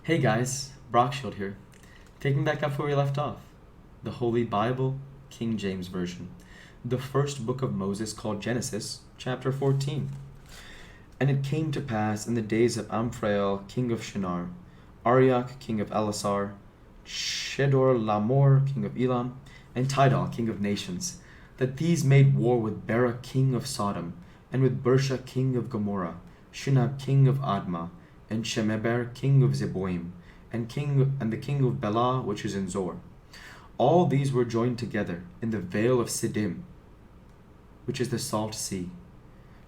Hey guys, Brockshield here. Taking back up where we left off. The Holy Bible, King James Version. The first book of Moses called Genesis, chapter 14. And it came to pass in the days of Amphrael, king of Shinar, Arioch, king of Elasar, Chedorlaomer, king of Elam, and Tidal, king of nations, that these made war with Bera, king of Sodom, and with Bersha, king of Gomorrah, Shinab, king of Admah, and Shemeber, king of Zeboim, and the king of Bela, which is in Zor. All these were joined together in the vale of Siddim, which is the salt sea.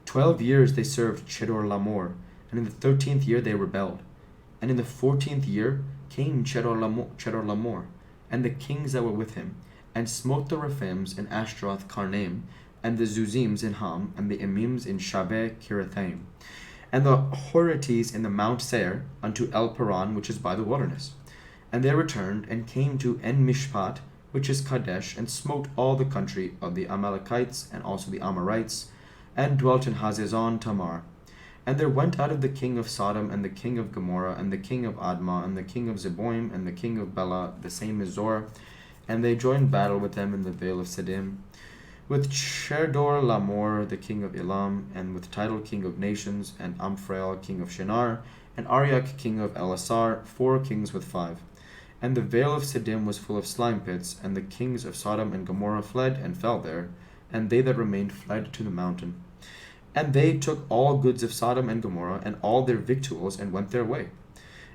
12 years they served Chedorlaomer, and in the 13th year they rebelled. And in the 14th year came Chedorlaomer, and the kings that were with him, and smote the Rephaims in Ashtaroth Karnaim, and the Zuzims in Ham, and the Emims in Shaveh Kirithaim, and the Horites in the Mount Seir, unto El Paran, which is by the wilderness. And they returned, and came to En Mishpat, which is Kadesh, and smote all the country of the Amalekites, and also the Amorites, and dwelt in Hazezon Tamar. And there went out of the king of Sodom, and the king of Gomorrah, and the king of Admah, and the king of Zeboim, and the king of Bela, the same as Zor, and they joined battle with them in the vale of Siddim, with Chedorlaomer, the king of Elam, and with Tidal, king of nations, and Amphrael, king of Shinar, and Arioch, king of Elasar, 4 kings with 5. And the vale of Siddim was full of slime pits, and the kings of Sodom and Gomorrah fled and fell there, and they that remained fled to the mountain. And they took all goods of Sodom and Gomorrah, and all their victuals, and went their way.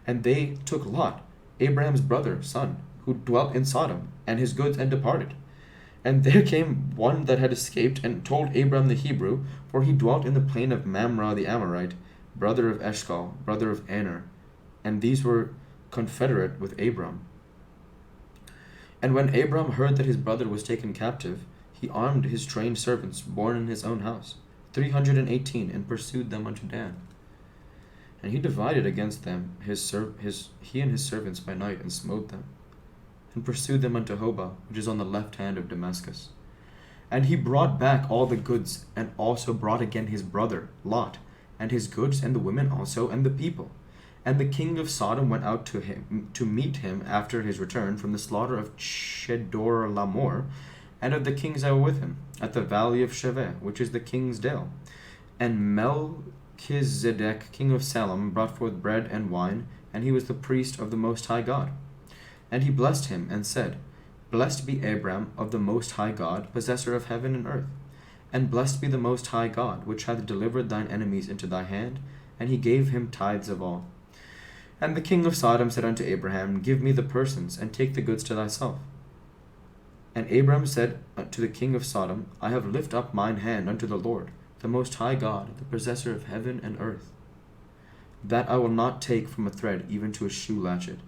And they took Lot, Abraham's brother, son, who dwelt in Sodom, and his goods, and departed. And there came one that had escaped, and told Abram the Hebrew, for he dwelt in the plain of Mamre the Amorite, brother of Eshcol, brother of Aner, and these were confederate with Abram. And when Abram heard that his brother was taken captive, he armed his trained servants, born in his own house, 318, and pursued them unto Dan. And he divided against them he and his servants by night, and smote them, and pursued them unto Hobah, which is on the left hand of Damascus. And he brought back all the goods, and also brought again his brother Lot, and his goods, and the women also, and the people. And the king of Sodom went out to him to meet him after his return from the slaughter of Chedorlaomer, and of the kings that were with him, at the valley of Shaveh, which is the king's dale. And Melchizedek, king of Salem, brought forth bread and wine, and he was the priest of the Most High God. And he blessed him, and said, Blessed be Abram of the Most High God, possessor of heaven and earth. And blessed be the Most High God, which hath delivered thine enemies into thy hand. And he gave him tithes of all. And the king of Sodom said unto Abraham, Give me the persons, and take the goods to thyself. And Abram said to the king of Sodom, I have lifted up mine hand unto the Lord, the Most High God, the possessor of heaven and earth, that I will not take from a thread even to a shoe latchet,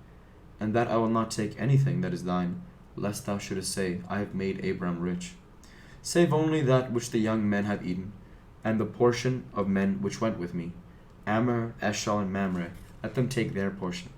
and that I will not take anything that is thine, lest thou shouldest say, I have made Abram rich. Save only that which the young men have eaten, and the portion of men which went with me, Amer, Eshcol, and Mamre, let them take their portion.